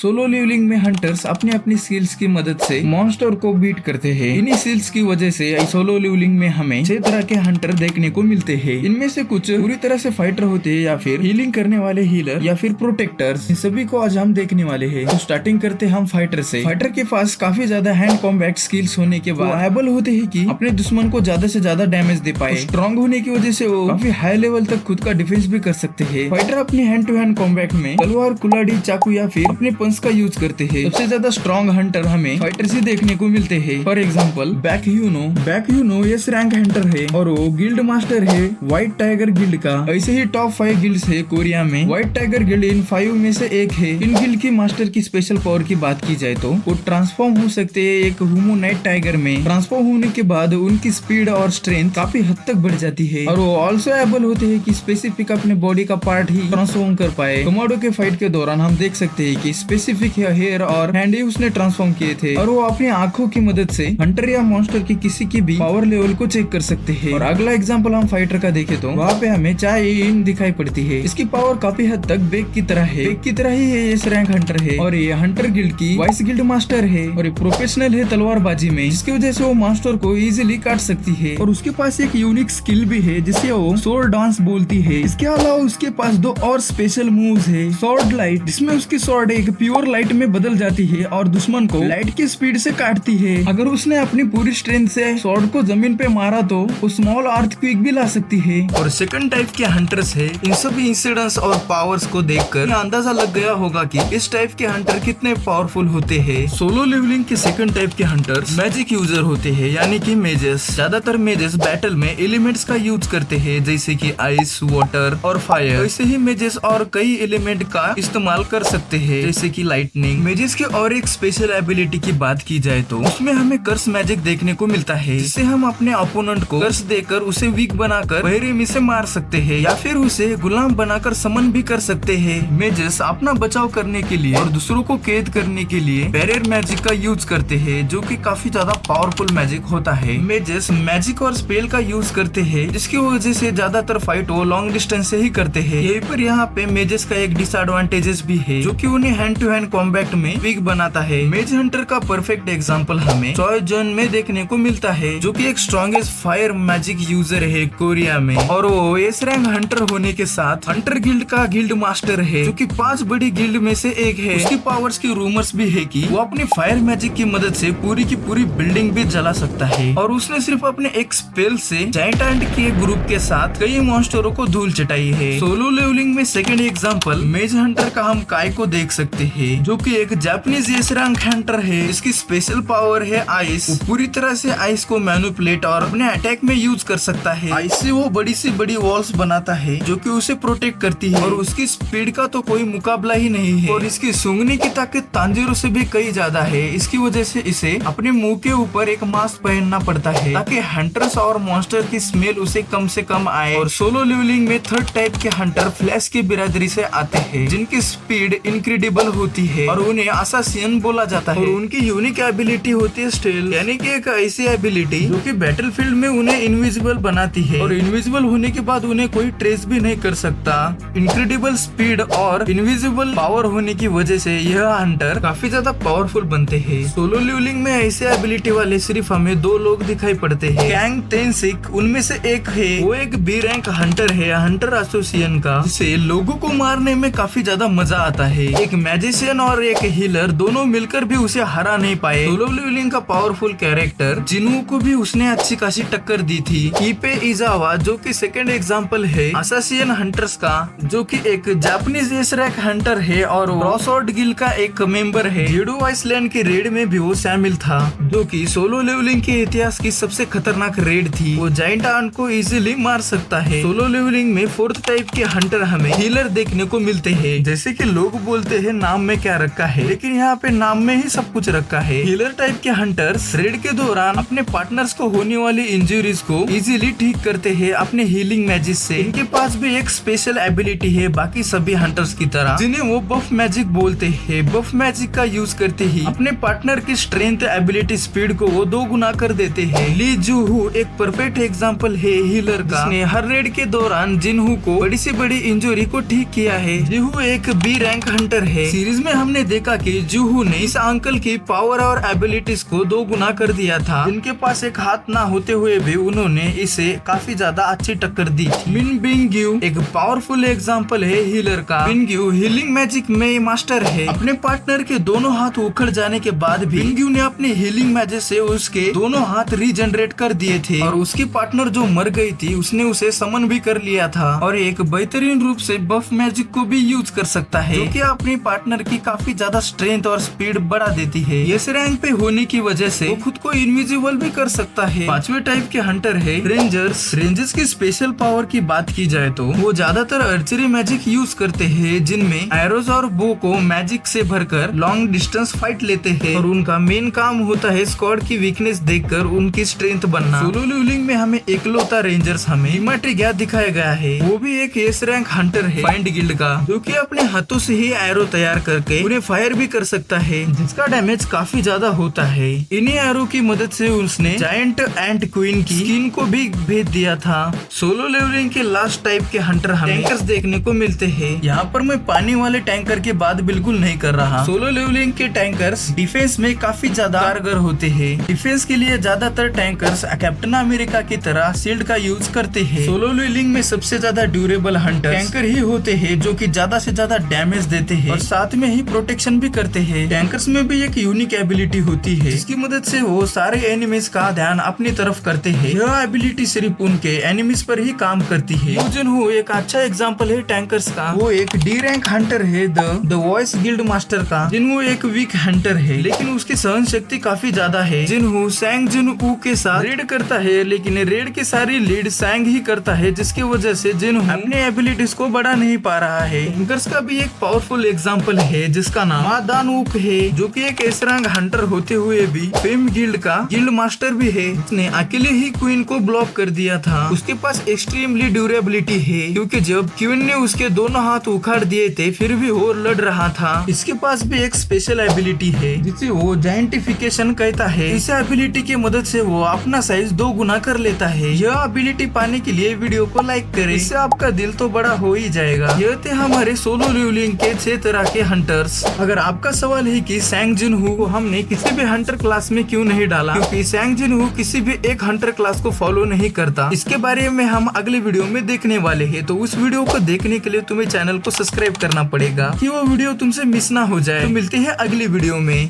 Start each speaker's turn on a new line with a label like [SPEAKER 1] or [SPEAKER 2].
[SPEAKER 1] Solo levelling में hunters अपनी अपनी स्किल्स की मदद से मॉन्स्टर को बीट करते हैं। इन्हीं स्किल्स की वजह से सोलो लेवलिंग में हमें 6 तरह के हंटर देखने को मिलते हैं। इनमें से कुछ पूरी तरह से फाइटर होते हैं या फिर हीलिंग करने वाले हीलर या फिर प्रोटेक्टर्स। इन सभी को आज हम देखने वाले हैं। तो स्टार्टिंग करते हम फाइटर से। फाइटर के पास काफी ज्यादा हैंड कॉम्बैट स्किल्स होने के बाद एबल होते हैं कि अपने दुश्मन को ज्यादा से ज्यादा डैमेज दे पाए। स्ट्रॉन्ग होने की वजह से वो काफी हाई लेवल तक खुद का डिफेंस भी कर सकते हैं। फाइटर अपनी हैंड टू हैंड कॉम्बैट में तलवार, कुल्हाड़ी, चाकू या फिर अपने पंच का यूज करते हैं। सबसे ज्यादा स्ट्रॉन्ग हंटर हमें फाइटर्स ही देखने को मिलते हैं। For example Baek Yoonho S rank hunter है और वो गिल्ड मास्टर है व्हाइट टाइगर गिल्ड का। ऐसे ही टॉप 5 गिल्ड्स है कोरिया में। व्हाइट टाइगर गिल्ड इन 5 में से एक है। इन गिल्ड की मास्टर की स्पेशल पावर की बात की जाए तो वो ट्रांसफॉर्म हो सकते हैं एक ह्यूमनॉइड टाइगर में। ट्रांसफॉर्म होने के बाद उनकी स्पीड और स्ट्रेंथ काफी हद तक बढ़ जाती है और वो ऑल्सो एबल होते हैं कि स्पेसिफिक अपने बॉडी का पार्ट ही ट्रांसफॉर्म कर पाए। कोमोडो के फाइट के दौरान हम देख सकते हैं कि स्पेसिफिक हेयर और हैंड ही उसने ट्रांसफॉर्म किए थे और वो अपनी आंखों की मदद से हंटर या मॉन्स्टर की किसी की भी पावर लेवल को चेक कर सकते हैं। और अगला एग्जांपल हम फाइटर का देखें तो वहाँ पे हमें चाय इन दिखाई पड़ती है। इसकी पावर काफी हद तक बेक की तरह है। बेक की तरह ही ये एस रैंक हंटर है और ये हंटर गिल्ड की वाइस गिल्ड मास्टर है और ये प्रोफेशनल है तलवारबाजी में, जिसकी वजह से वो मास्टर को इजीली काट सकती है। और उसके पास एक यूनिक स्किल भी है जिसे वो सोर्ड डांस बोलती है। इसके अलावा उसके पास 2 और स्पेशल मूव्स है। सॉर्ड लाइट, जिसमें उसकी सॉर्ड एक प्योर लाइट में बदल जाती है और दुश्मन को लाइट की स्पीड से काटती है। अगर उसने अपनी पूरी स्ट्रेंथ से सॉर्ड को जमीन पे मारा तो वो स्मॉल अर्थक्वेक भी ला सकती है। और सेकंड टाइप के हंटर्स है। इन सभी इंसिडेंट्स और पावर्स को देखकर अंदाजा लग गया होगा कि इस टाइप के हंटर कितने पावरफुल होते हैं। सोलो लेवलिंग के सेकंड टाइप के हंटर्स मैजिक यूजर होते हैं, यानी कि मेजेस। ज्यादातर मेजेस बैटल में एलिमेंट्स का यूज करते हैं जैसे कि आइस, वाटर और फायर। ऐसे ही मेजेस और कई एलिमेंट का इस्तेमाल कर सकते हैं जैसे कि लाइटनिंग। मेजेस के और एक स्पेशल एबिलिटी की बात की जाए तो उसमें हमें कर्स मैजिक देखने को मिलता है, जिससे हम अपने ओपोनेंट को कर्स देकर उसे वीक बनाकर बहरीमी से मार सकते हैं या फिर उसे गुलाम बनाकर समन भी कर सकते हैं। मेजेस अपना बचाव करने के लिए और दूसरों को कैद करने के लिए बैरियर मैजिक का यूज करते हैं, जो कि काफी ज्यादा पावरफुल मैजिक होता है। मेजेस मैजिक और स्पेल का यूज करते हैं, जिसकी वजह से ज्यादातर फाइट वो लॉन्ग डिस्टेंस से ही करते हैं। यहीं पर यहाँ पे मेजेस का एक डिसएडवांटेजेस भी है, जो कि उन्हें हैंड टू हैंड कॉम्बैट में वीक बनाता है। मेज हंटर का परफेक्ट एग्जांपल हमें चॉय जन में देखने को मिलता है, जो कि एक स्ट्रॉन्गेस्ट फायर मैजिक यूजर है कोरिया में और वो एस रैंक हंटर होने के साथ हंटर गिल्ड का गिल्ड मास्टर है, जो कि 5 बड़ी गिल्ड में से एक है। उसकी पावर्स की रूमर्स भी है कि वो अपनी फायर मैजिक की मदद से पूरी की पूरी बिल्डिंग भी जला सकता है और उसने सिर्फ अपने एक स्पेल से जायंट एंट के ग्रुप के साथ कई मॉन्स्टरों को धूल चटाई है। सोलो लेवलिंग में सेकंड एग्जांपल मेज हंटर का हम काय को देख सकते हैं, जो कि एक जापानीज एस रैंक हंटर है। इसकी स्पेशल पावर है आइस। वो पूरी तरह से आइस को मैनिपुलेट और अपने अटैक में यूज कर सकता है। आइस से वो बड़ी से बड़ी वॉल्स बनाता है, जो कि उसे प्रोटेक्ट करती है और उसकी स्पीड का तो कोई मुकाबला ही नहीं है। और इसकी सूंघने की ताकत तांजीरो से भी कई ज्यादा है। इसकी वजह से इसे अपने मुंह के ऊपर एक मास्क पहनना पड़ता है, ताकि हंटर्स और मॉन्स्टर की स्मेल उसे कम से कम आए। और सोलो लेवलिंग में थर्ड टाइप के हंटर फ्लैश की बिरादरी से आते हैं, जिनकी स्पीड इनक्रेडिबल होती है और उन्हें असासिन बोला जाता है। और उनकी यूनिक एबिलिटी होती है स्टेल, यानी कि एक ऐसी एबिलिटी जो कि बैटलफील्ड में उन्हें इनविजिबल बनाती है और इनविजिबल होने के बाद उन्हें कोई ट्रेस भी नहीं कर सकता। इनक्रेडिबल स्पीड और इनविजिबल पावर होने की वजह से यह हंटर काफी ज्यादा पावरफुल बनते हैं। सोलो लेवलिंग में ऐसे एबिलिटी वाले सिर्फ हमें 2 लोग दिखाई पड़ते हैं। कैंग तेनसिक उनमें से एक है। वो एक बी रैंक हंटर है, हंटर एसोसिएशन का, जिसे लोगों को मारने में काफी ज्यादा मजा आता है। एक मैजिशियन और एक हीलर दोनों मिलकर भी उसे हरा नहीं पाए। सोलो लेवलिंग का पावरफुल कैरेक्टर जिन्हू को भी उसने अच्छी खासी टक्कर दी थी। ईपे इजावा, जो कि सेकंड एग्जांपल है एसोसिएशन हंटर्स का, जो कि एक जापानीज एस रैंक हंटर है और ब्रॉसवर्ड गिल्ड का एक मेंबर है। जेडो आइसलैंड के रेड में भी वो शामिल था, जो कि सोलो लेवलिंग के इतिहास की सबसे खतरनाक रेड थी। वो जायंट आंट को इजीली मार सकता है। सोलो लेवलिंग में फोर्थ टाइप के हंटर हमें हीलर देखने को मिलते हैं। जैसे कि लोग बोलते हैं नाम में क्या रखा है, लेकिन यहाँ पे नाम में ही सब कुछ रखा है। हीलर टाइप के हंटर्स रेड के दौरान अपने पार्टनर्स को होने वाली इंजरीज को इजीली ठीक करते हैं अपने हीलिंग मैजिक से। इनके पास भी एक स्पेशल एबिलिटी है बाकी सभी हंटर्स की तरह, जिन्हें वो बफ मैजिक बोलते हैं। बफ मैजिक का यूज करते ही अपने पार्टनर की स्ट्रेंथ, एबिलिटी, स्पीड को वो 2 गुना कर देते हैं। ली जूहू एक परफेक्ट एग्जांपल है हीलर का, जिसने हर रेड के दौरान जिन्हू को बड़ी से बड़ी इंजरी को ठीक किया है। जूहू एक बी रैंक हंटर है। सीरीज में हमने देखा कि जूहू ने इस अंकल की पावर और एबिलिटीज को 2 गुना कर दिया था। जिनके पास एक हाथ ना होते हुए भी उन्होंने इसे काफी ज्यादा अच्छी टक्कर दी थी। मिन बिंग्यू एक पावरफुल एग्जांपल है हीलर का। बिंग्यू हीलिंग मैजिक में मास्टर है। अपने पार्टनर के दोनों हाथ उखड़ जाने के बाद भी बिंग्यू ने अपने हीलिंग मैजिक से उसके दोनों हाथ रीजनरेट कर दिए थे और उसकी पार्टनर जो मर गई थी उसने उसे समन भी कर लिया था और एक बेहतरीन रूप से बफ मैजिक को भी यूज कर सकता है, जो कि अपनी पार्टनर की काफी ज्यादा स्ट्रेंथ और स्पीड बढ़ा देती है। इस रैंक पे होने की वजह से वो खुद को इनविजिबल भी कर सकता है। 5वें टाइप के हंटर है रेंजर्स। रेंजर्स की स्पेशल पावर की बात की जाए तो वो ज्यादातर आर्चरी मैजिक यूज करते हैं, जिनमें एरोज और बो को मैजिक से भरकर लॉन्ग डिस्टेंस फाइट लेते हैं और उनका मेन काम होता है स्क्वाड की वीकनेस देखकर उनकी स्ट्रेंथ बनना। सोलो लेवलिंग में हमें एकलौता रेंजर्स हमें हिमाट्रिग्या दिखाया गया है। वो भी एक एस रैंक हंटर है फाइंड गिल्ड का, जो कि अपने हाथों से ही एरो तैयार करके उन्हें फायर भी कर सकता है, जिसका डैमेज काफी ज्यादा होता है। इन्हीं एरो की मदद से उसने जायंट एंट क्वीन की स्किन को भी भेज दिया था। सोलो लेवलिंग के लास्ट टाइप के हंटर हमें टैंकर्स देखने को मिलते हैं। यहाँ पर मैं पानी वाले टैंकर की बात बिल्कुल नहीं कर रहा। सोलो लेवलिंग के टैंकर्स डिफेंस में काफी ज्यादा कारगर होते हैं। डिफेंस के लिए ज्यादातर टैंकर्स कैप्टन अमेरिका की तरह शील्ड का यूज करते हैं। सोलो लेवलिंग में सबसे ज्यादा ड्यूरेबल हंटर टैंकर ही होते हैं, जो कि ज्यादा से ज्यादा डैमेज देते हैं और साथ में ही प्रोटेक्शन भी करते हैं। टैंकर्स में भी एक यूनिक एबिलिटी होती है, जिसकी मदद से वो सारे एनिमीज का ध्यान अपनी तरफ करते हैं। यह एबिलिटी सिर्फ उनके एनिमीज पर ही काम करती है। यूजन हो एक अच्छा एग्जांपल है टैंकर्स का। वो एक डी रैंक हंटर है द वॉइस गिल्ड मास्टर का। जिनहू एक वीक हंटर है, लेकिन उसकी सहन शक्ति काफी ज्यादा है। जिनहू सैंग जिनहू के साथ रेड करता है, लेकिन रेड की सारी लीड सैंग ही करता है, जिसकी वजह से जिनहू अपने एबिलिटीज को बढ़ा नहीं पा रहा है। टैंकर्स का भी एक पावरफुल एग्जांपल है जिसका नाम मादानूक है, जो कि एक एस रैंक हंटर होते हुए भी फेम गिल्ड का गिल्ड मास्टर भी है। उसने अकेले ही क्वीन को ब्लॉक कर दिया था। उसके पास एक्सट्रीमली ड्यूरेबिलिटी है, क्योंकि जब क्वीन ने उसके दोनों हाथ उखाड़ दिए थे फिर भी वो लड़ रहा था। इसके पास भी एक स्पेशल एबिलिटी है जिसे वो जायंटिफिकेशन कहता है। इस एबिलिटी की मदद से वो अपना साइज 2 गुना कर लेता है। यह एबिलिटी पाने के लिए वीडियो को लाइक करें, इससे आपका दिल तो बड़ा हो ही जाएगा। यह थे हमारे सोलो लेवलिंग के 6 तरह के हंटर्स। अगर आपका सवाल है कि सैंग जिनहू को हमने किसी भी हंटर क्लास में क्यों नहीं डाला, क्योंकि सैंग जिनहू किसी भी एक हंटर क्लास को फॉलो नहीं करता, इसके बारे में हम अगले वीडियो में देखने वाले हैं। तो उस वीडियो को देखने के लिए तुम्हें चैनल को सब्सक्राइब करना पड़ेगा कि वो वीडियो तुमसे मिस ना हो जाए। तो मिलते हैं अगली वीडियो में।